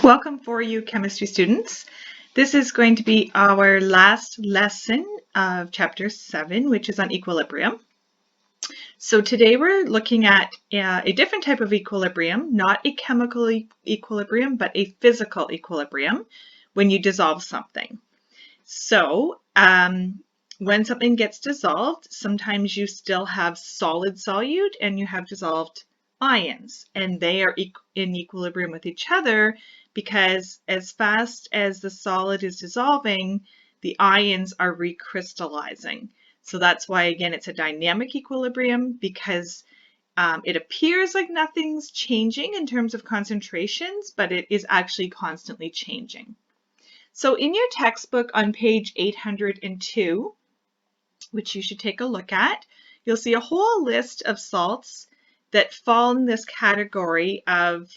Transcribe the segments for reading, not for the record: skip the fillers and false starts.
Welcome for you chemistry students. This is going to be our last lesson of chapter 7, which is on equilibrium. So today we're looking at a different type of equilibrium, not a chemical equilibrium, but a physical equilibrium when you dissolve something. So when something gets dissolved, sometimes you still have solid solute and you have dissolved ions, and they are in equilibrium with each other because as fast as the solid is dissolving, the ions are recrystallizing. So that's why, again, it's a dynamic equilibrium, because it appears like nothing's changing in terms of concentrations, but it is actually constantly changing. So in your textbook on page 802, which you should take a look at, you'll see a whole list of salts that fall in this category of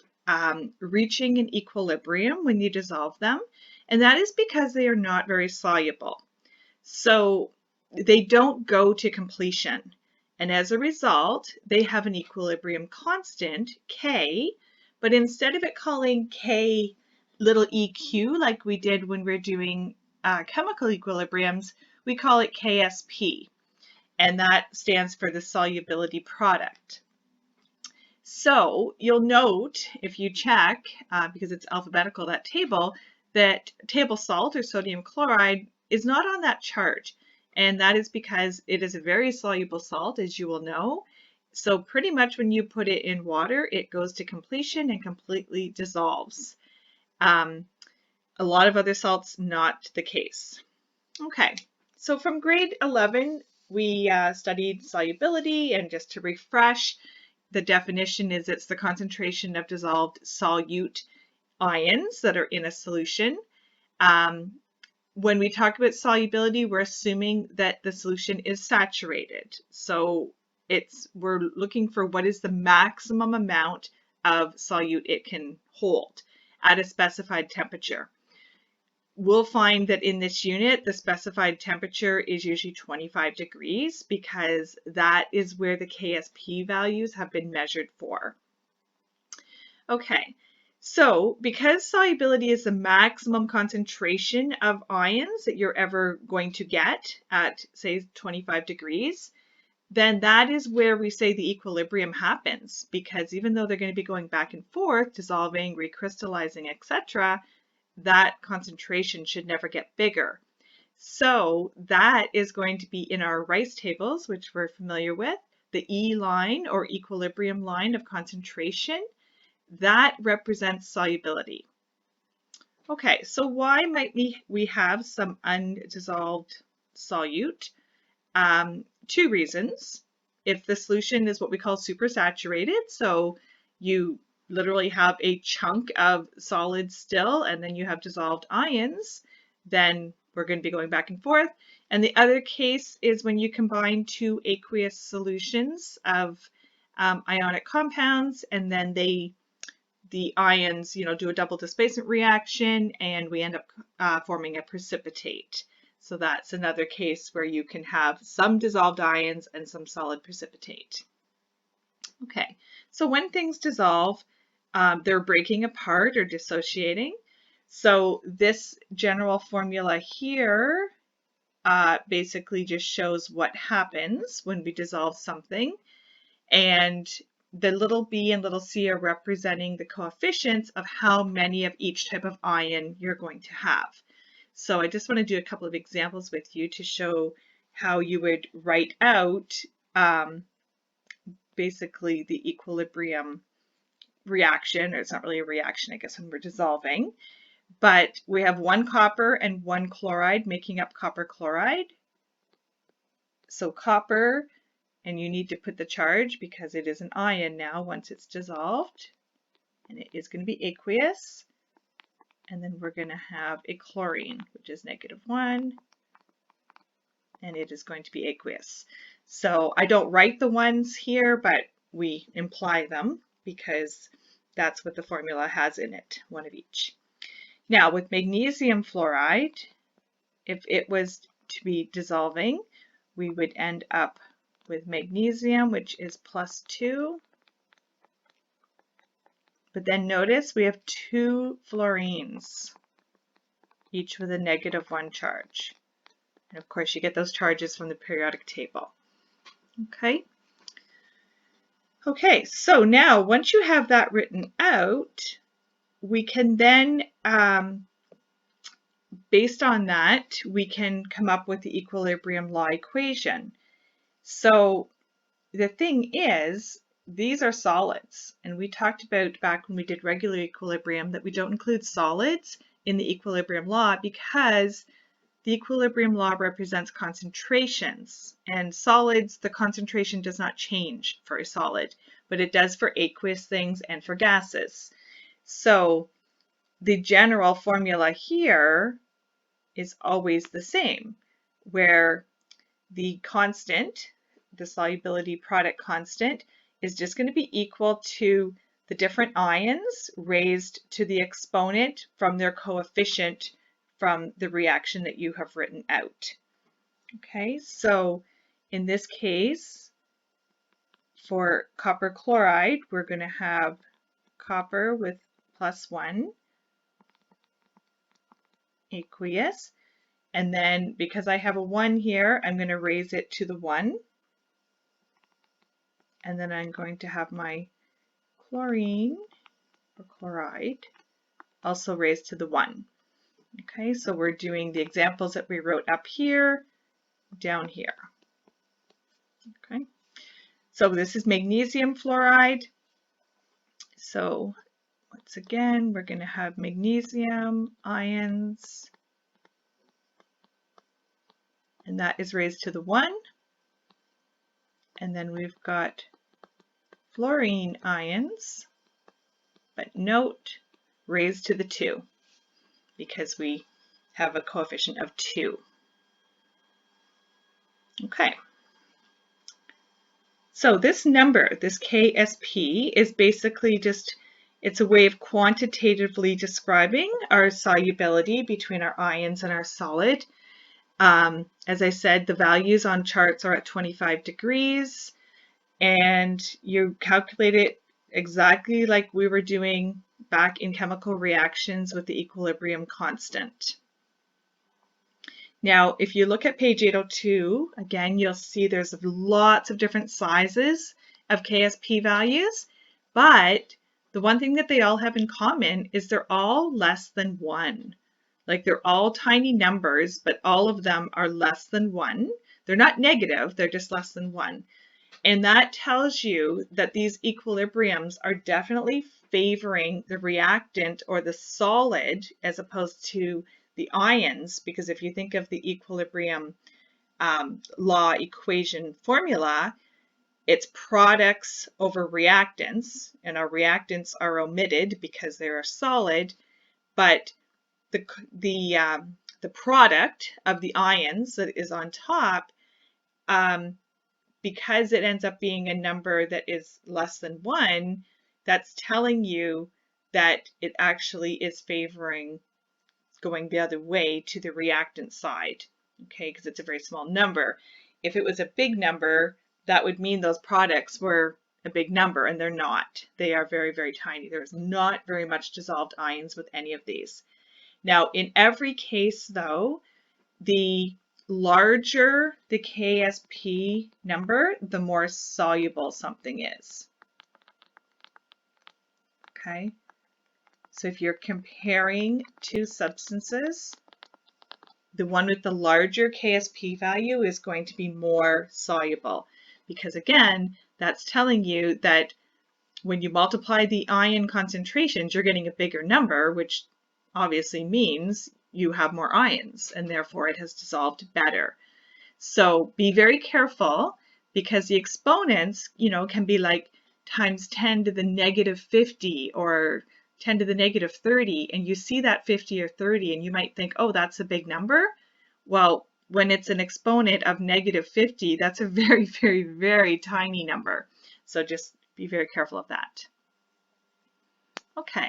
reaching an equilibrium when you dissolve them, and that is because they are not very soluble. So they don't go to completion, and as a result, they have an equilibrium constant, K, but instead of it calling K little eq like we did when we're doing chemical equilibriums, we call it KSP, and that stands for the solubility product. So you'll note, if you check, because it's alphabetical, that table salt or sodium chloride is not on that chart. And that is because it is a very soluble salt, as you will know. So pretty much when you put it in water, it goes to completion and completely dissolves. A lot of other salts, not the case. Okay, so from grade 11, we studied solubility, and just to refresh, the definition is it's the concentration of dissolved solute ions that are in a solution. When we talk about solubility, we're assuming that the solution is saturated. So we're looking for what is the maximum amount of solute it can hold at a specified temperature. We'll find that in this unit, the specified temperature is usually 25 degrees because that is where the KSP values have been measured for. Okay, so because solubility is the maximum concentration of ions that you're ever going to get at, say, 25 degrees, then that is where we say the equilibrium happens, because even though they're going to be going back and forth, dissolving, recrystallizing, etc., that concentration should never get bigger. So that is going to be in our Rice tables, which we're familiar with, the E line or equilibrium line of concentration. That represents solubility. Okay, so why might we have some undissolved solute? Two reasons. If the solution is what we call supersaturated, so you literally have a chunk of solid still, and then you have dissolved ions, then we're going to be going back and forth. And the other case is when you combine two aqueous solutions of ionic compounds, and then the ions, do a double displacement reaction, and we end up forming a precipitate. So that's another case where you can have some dissolved ions and some solid precipitate. Okay, so when things dissolve, they're breaking apart or dissociating. So this general formula here basically just shows what happens when we dissolve something. And the little b and little c are representing the coefficients of how many of each type of ion you're going to have. So I just want to do a couple of examples with you to show how you would write out basically the equilibrium reaction. Or it's not really a reaction, I guess, when we're dissolving. But we have one copper and one chloride making up copper chloride. So copper, and you need to put the charge because it is an ion now once it's dissolved, and it is going to be aqueous. And then we're going to have a chlorine, which is -1, and it is going to be aqueous. So I don't write the ones here, but we imply them because that's what the formula has in it, one of each. Now with magnesium fluoride, if it was to be dissolving, we would end up with magnesium, which is +2, But then notice we have 2 fluorines, each with a -1 charge. And of course, you get those charges from the periodic table. Okay. Okay, so now once you have that written out, we can then, based on that, we can come up with the equilibrium law equation. So the thing is, these are solids, and we talked about back when we did regular equilibrium that we don't include solids in the equilibrium law because the equilibrium law represents concentrations, and solids, the concentration does not change for a solid, but it does for aqueous things and for gases. So the general formula here is always the same, where the constant, the solubility product constant, is just going to be equal to the different ions raised to the exponent from their coefficient from the reaction that you have written out. Okay, so in this case, for copper chloride, we're going to have copper with +1 aqueous. And then because I have a 1 here, I'm going to raise it to the 1. And then I'm going to have my chlorine or chloride also raised to the 1. Okay, so we're doing the examples that we wrote up here, down here. Okay, so this is magnesium fluoride. So once again, we're going to have magnesium ions, and that is raised to the 1. And then we've got fluorine ions, but note, raised to the 2, because we have a coefficient of 2. Okay. So this number, this KSP, is basically just, it's a way of quantitatively describing our solubility between our ions and our solid. As I said, the values on charts are at 25 degrees, and you calculate it exactly like we were doing back in chemical reactions with the equilibrium constant. Now, if you look at page 802, again, you'll see there's lots of different sizes of KSP values, but the one thing that they all have in common is they're all less than 1. Like they're all tiny numbers, but all of them are less than 1. They're not negative, they're just less than 1. And that tells you that these equilibriums are definitely favoring the reactant or the solid as opposed to the ions, because if you think of the equilibrium law equation formula, it's products over reactants, and our reactants are omitted because they're a solid, but the product of the ions that is on top, because it ends up being a number that is less than 1, that's telling you that it actually is favoring going the other way to the reactant side, okay, because it's a very small number. If it was a big number, that would mean those products were a big number, and they're not. They are very, very tiny. There's not very much dissolved ions with any of these. Now, in every case, though, the larger the KSP number, the more soluble something is. Okay, so if you're comparing two substances, the one with the larger KSP value is going to be more soluble, because again, that's telling you that when you multiply the ion concentrations, you're getting a bigger number, which obviously means you have more ions, and therefore it has dissolved better. So be very careful, because the exponents, can be like times 10 to the -50 or 10 to the -30, and you see that 50 or 30 and you might think, oh, that's a big number. Well, when it's an exponent of -50, that's a very, very, very tiny number. So just be very careful of that. Okay,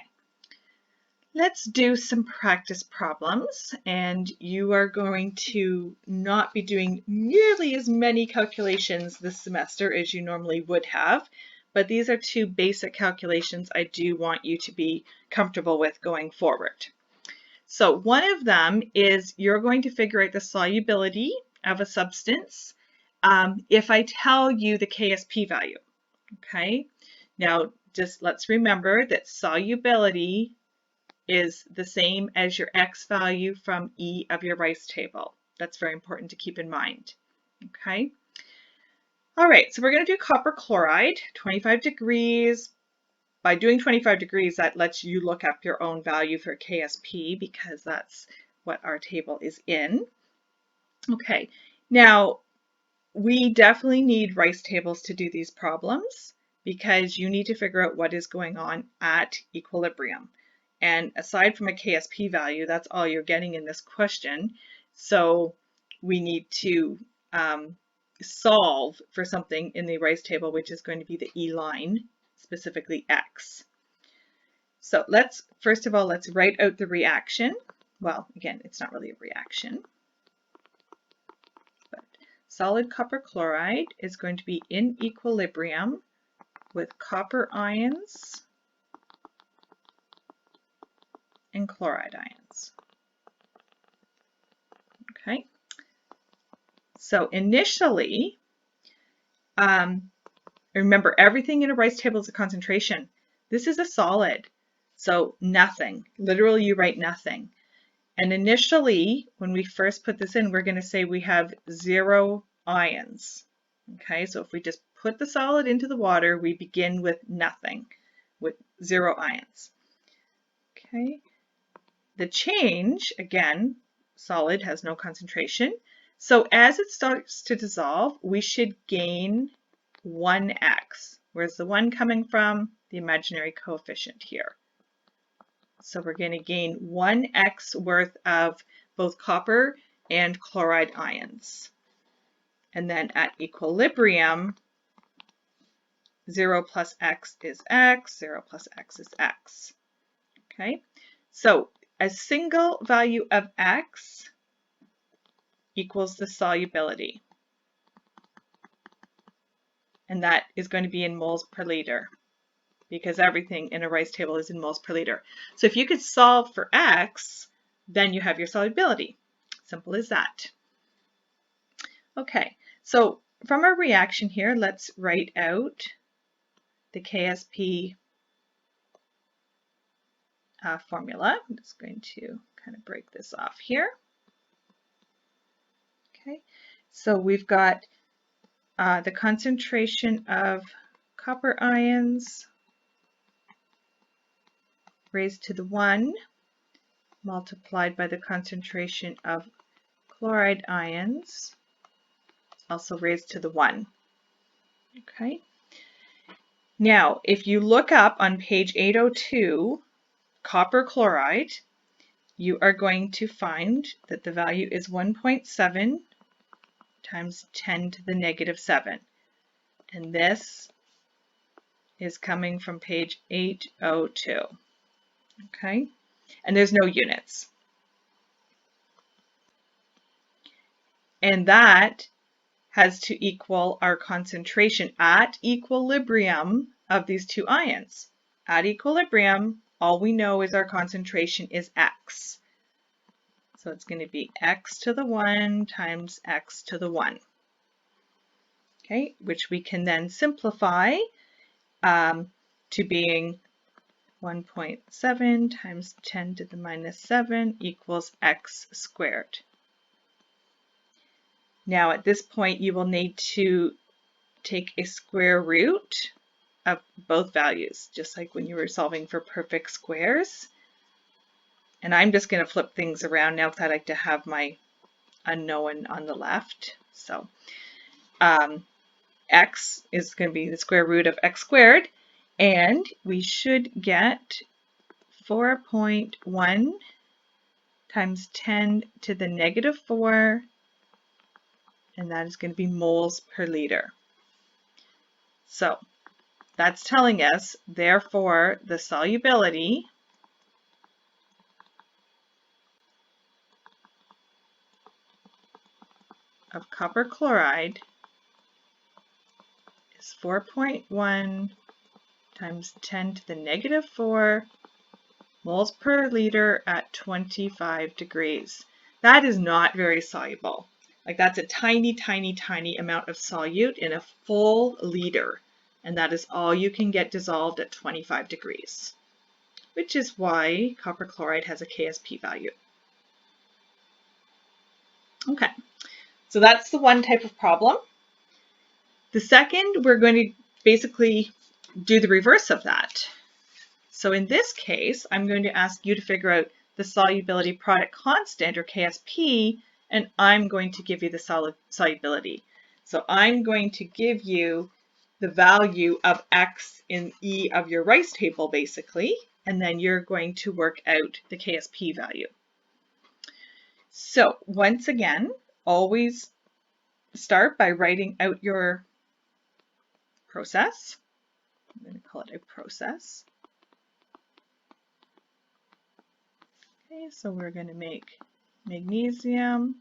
let's do some practice problems, and you are going to not be doing nearly as many calculations this semester as you normally would have, but these are two basic calculations I do want you to be comfortable with going forward. So one of them is you're going to figure out the solubility of a substance if I tell you the KSP value, okay? Now, just let's remember that solubility is the same as your X value from E of your rice table. That's very important to keep in mind, okay? All right, so we're going to do copper chloride, 25 degrees. By doing 25 degrees, that lets you look up your own value for KSP because that's what our table is in. Okay, now we definitely need rice tables to do these problems because you need to figure out what is going on at equilibrium. And aside from a KSP value, that's all you're getting in this question. So we need to solve for something in the rice table, which is going to be the E line, specifically X. So first of all, let's write out the reaction. Well, again, it's not really a reaction. But solid copper chloride is going to be in equilibrium with copper ions and chloride ions. Okay, so initially, remember everything in a rice table is a concentration. This is a solid, so nothing. Literally, you write nothing. And initially, when we first put this in, we're going to say we have 0 ions. Okay, so if we just put the solid into the water, we begin with nothing, with 0 ions. Okay, the change, again, solid has no concentration. So as it starts to dissolve, we should gain 1x. Where's the 1 coming from? The imaginary coefficient here. So we're going to gain 1x worth of both copper and chloride ions. And then at equilibrium, 0 plus x is x, 0 plus x is x. Okay, so a single value of x equals the solubility. And that is going to be in moles per liter, because everything in a rice table is in moles per liter. So if you could solve for x, then you have your solubility. Simple as that. Okay, so from our reaction here, let's write out the KSP formula. I'm just going to kind of break this off here. Okay, so we've got the concentration of copper ions raised to the 1 multiplied by the concentration of chloride ions, also raised to the 1. Okay. Now, if you look up on page 802, copper chloride, you are going to find that the value is 1.7 times 10 to the negative 7. And this is coming from page 802. Okay. And there's no units. And that has to equal our concentration at equilibrium of these two ions. At equilibrium, all we know is our concentration is x. So it's going to be x to the 1 times x to the 1. Okay, which we can then simplify to being 1.7 times 10 to the minus 7 equals x squared. Now at this point you will need to take a square root of both values, just like when you were solving for perfect squares. And I'm just going to flip things around now because I like to have my unknown on the left. So x is going to be the square root of x squared, and we should get 4.1 times 10 to the negative 4, and that is going to be moles per liter. So that's telling us, therefore, the solubility of copper chloride is 4.1 times 10 to the negative 4 moles per liter at 25 degrees. That is not very soluble. Like that's a tiny, tiny, tiny amount of solute in a full liter. And that is all you can get dissolved at 25 degrees, which is why copper chloride has a KSP value. Okay, so that's the one type of problem. The second, we're going to basically do the reverse of that. So in this case, I'm going to ask you to figure out the solubility product constant, or KSP, and I'm going to give you the solubility. So I'm going to give you the value of X in E of your rice table, basically, and then you're going to work out the KSP value. So once again, always start by writing out your process. I'm going to call it a process. Okay, so we're going to make magnesium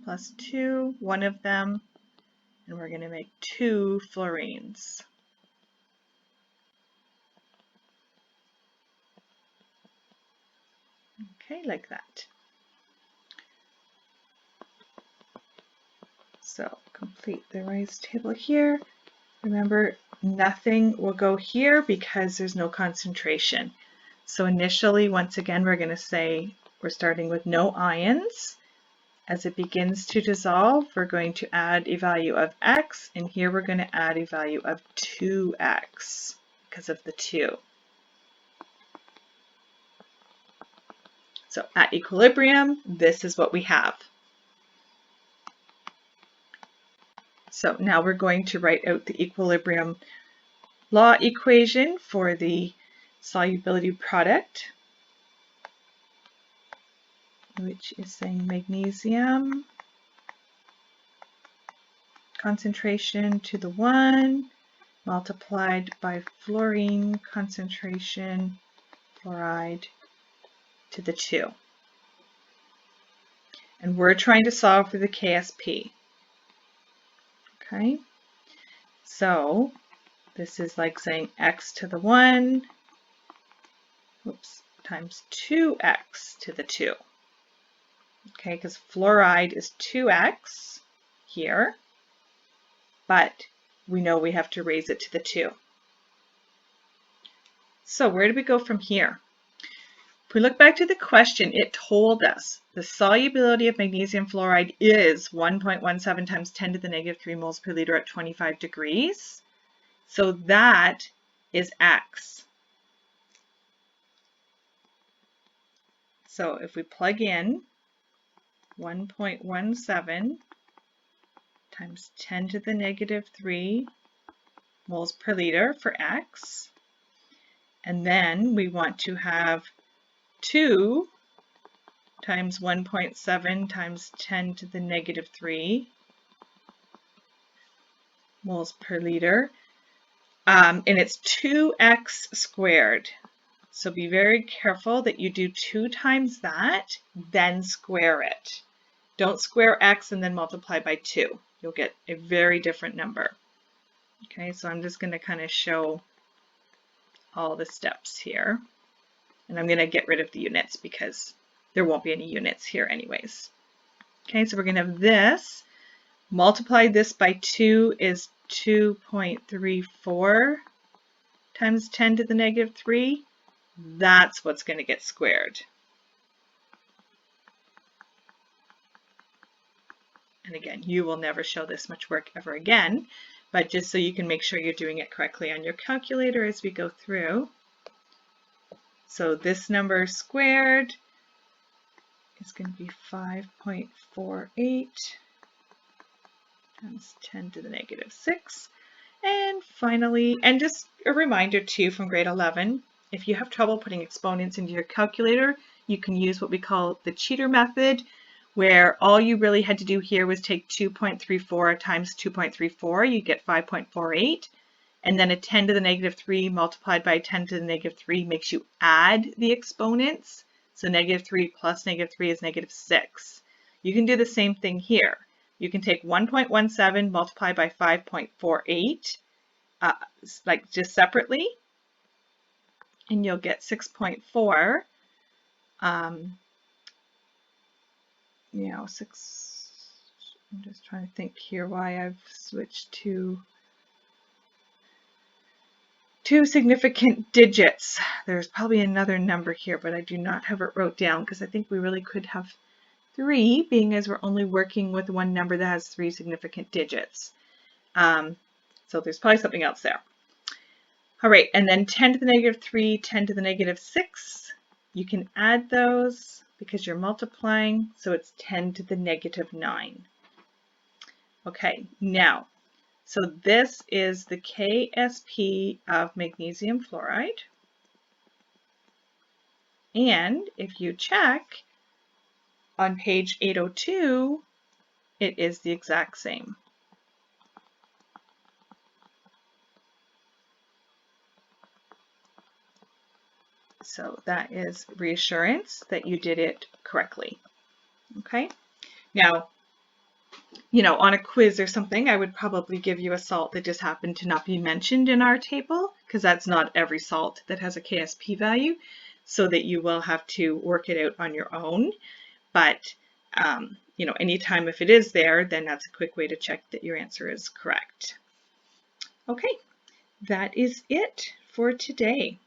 plus 2, one of them, and we're going to make 2 fluorines. Okay, like that. So complete the rice table here. Remember, nothing will go here because there's no concentration. So initially, once again, we're going to say we're starting with no ions. As it begins to dissolve, we're going to add a value of X, and here we're going to add a value of 2X because of the 2. So at equilibrium, this is what we have. So now we're going to write out the equilibrium law equation for the solubility product, which is saying magnesium concentration to the 1 multiplied by fluorine concentration, fluoride, to the 2. And we're trying to solve for the KSP. Okay, so this is like saying X to the 1, times 2X to the 2. Okay, because fluoride is 2X here, but we know we have to raise it to the 2. So where do we go from here? If we look back to the question, it told us the solubility of magnesium fluoride is 1.17 times 10 to the negative 3 moles per liter at 25 degrees. So that is X. So if we plug in 1.17 times 10 to the negative 3 moles per liter for X, and then we want to have 2 times 1.7 times 10 to the negative 3 moles per liter, and it's 2x squared. So be very careful that you do 2 times that, then square it. Don't square x and then multiply by 2. You'll get a very different number. Okay, so I'm just going to kind of show all the steps here. And I'm going to get rid of the units because there won't be any units here anyways. Okay, so we're going to have this. Multiply this by 2 is 2.34 times 10 to the negative 3. That's what's going to get squared. And again, you will never show this much work ever again, but just so you can make sure you're doing it correctly on your calculator as we go through. So this number squared is going to be 5.48 times 10 to the negative 6. And finally, and just a reminder too from grade 11, if you have trouble putting exponents into your calculator, you can use what we call the cheater method, where all you really had to do here was take 2.34 times 2.34, you get 5.48, and then a 10 to the negative 3 multiplied by 10 to the negative 3 makes you add the exponents. So negative 3 plus negative 3 is negative 6. You can do the same thing here. You can take 1.17 multiplied by 5.48, like just separately, and you'll get 6.4. You know, I'm just trying to think here why I've switched to two significant digits. There's probably another number here, but I do not have it wrote down because I think we really could have 3, being as we're only working with one number that has 3 significant digits. So there's probably something else there. All right, and then 10 to the negative 3, 10 to the negative 6. You can add those because you're multiplying, so it's 10 to the negative 9. Okay, now, so this is the KSP of magnesium fluoride. And if you check on page 802, it is the exact same. So that is reassurance that you did it correctly. Okay. Now, you know, on a quiz or something, I would probably give you a salt that just happened to not be mentioned in our table, because that's not every salt that has a KSP value, so that you will have to work it out on your own. But, you know, anytime if it is there, then that's a quick way to check that your answer is correct. Okay, that is it for today.